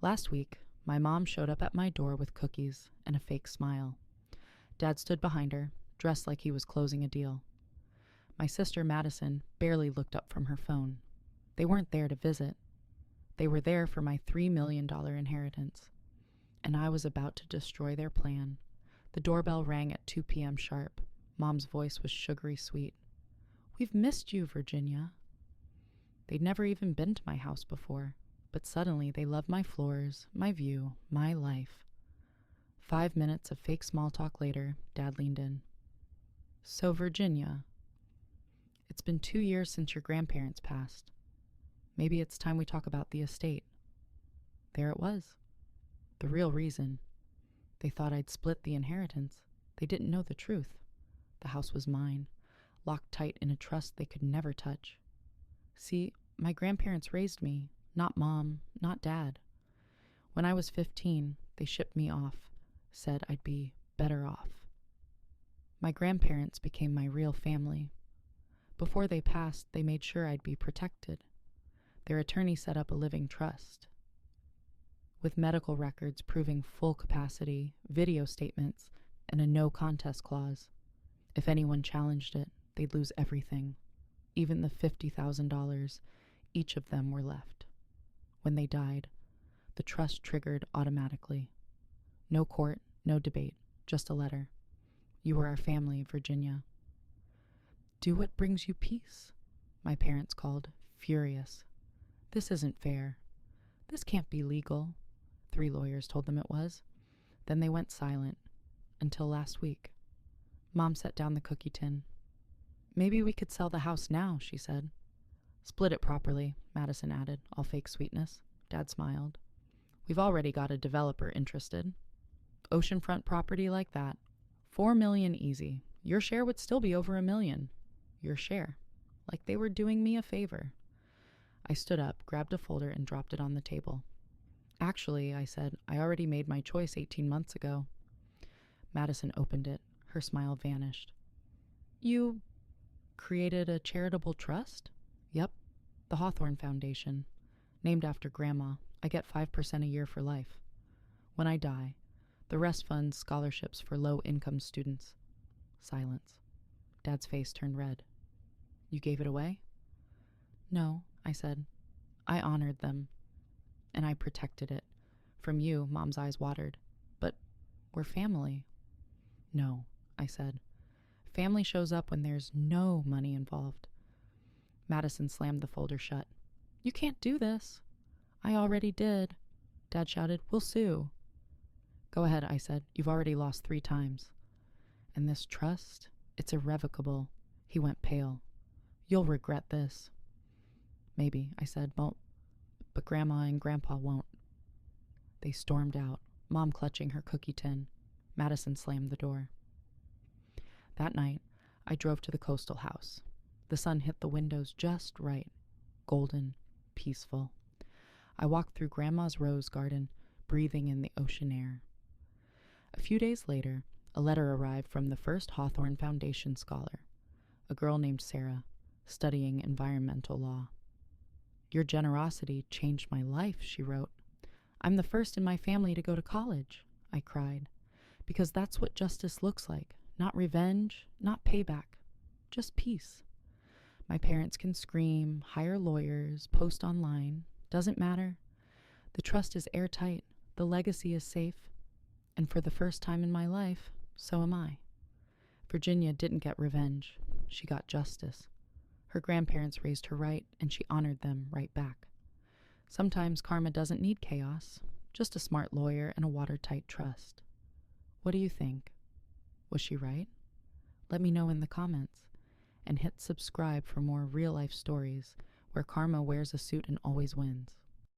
Last week, my mom showed up at my door with cookies and a fake smile. Dad stood behind her, dressed like he was closing a deal. My sister Madison barely looked up from her phone. They weren't there to visit. They were there for my $3 million inheritance. And I was about to destroy their plan. The doorbell rang at 2 p.m. sharp. Mom's voice was sugary sweet. "We've missed you, Virginia." They'd never even been to my house before, but suddenly they loved my floors, my view, my life. 5 minutes of fake small talk later, Dad leaned in. "So, Virginia, it's been 2 years since your grandparents passed. Maybe it's time we talk about the estate." There it was. The real reason. They thought I'd split the inheritance. They didn't know the truth. The house was mine, locked tight in a trust they could never touch. See, my grandparents raised me, not Mom, not Dad. When I was 15, they shipped me off, said I'd be better off. My grandparents became my real family. Before they passed, they made sure I'd be protected. Their attorney set up a living trust, with medical records proving full capacity, video statements, and a no contest clause. If anyone challenged it, they'd lose everything. Even the $50,000 each of them were left. When they died, the trust triggered automatically. No court, no debate, just a letter. "You are our family, Virginia." "Do what brings you peace," my parents called, furious. "This isn't fair. This can't be legal." 3 lawyers told them it was. Then they went silent, until last week. Mom set down the cookie tin. "Maybe we could sell the house now," she said. "Split it properly," Madison added, all fake sweetness. Dad smiled. "We've already got a developer interested. Oceanfront property like that. $4 million easy. Your share would still be over $1 million. Your share. Like they were doing me a favor." I stood up, grabbed a folder, and dropped it on the table. "Actually," I said, "I already made my choice 18 months ago." Madison opened it. Her smile vanished. "You created a charitable trust?" "Yep. The Hawthorne Foundation. Named after Grandma. I get 5% a year for life. When I die, the rest funds scholarships for low-income students." Silence. Dad's face turned red. "You gave it away?" "No," I said. "I honored them. And I protected it. From you," Mom's eyes watered. "But we're family." "No," I said. "Family shows up when there's no money involved." Madison slammed the folder shut. "You can't do this." "I already did." Dad shouted, "We'll sue." "Go ahead," I said. "You've already lost 3 times. And this trust, it's irrevocable." He went pale. "You'll regret this." "Maybe," I said, but Grandma and Grandpa won't." They stormed out, Mom clutching her cookie tin. Madison slammed the door. That night, I drove to the coastal house. The sun hit the windows just right, golden, peaceful. I walked through Grandma's rose garden, breathing in the ocean air. A few days later, a letter arrived from the first Hawthorne Foundation scholar, a girl named Sarah, studying environmental law. "Your generosity changed my life," she wrote. "I'm the first in my family to go to college," I cried, "because that's what justice looks like. Not revenge, not payback, just peace. My parents can scream, hire lawyers, post online. Doesn't matter. The trust is airtight. The legacy is safe. And for the first time in my life, so am I." Virginia didn't get revenge. She got justice. Her grandparents raised her right, and she honored them right back. Sometimes karma doesn't need chaos, just a smart lawyer and a watertight trust. What do you think? Was she right? Let me know in the comments. And hit subscribe for more real-life stories where karma wears a suit and always wins.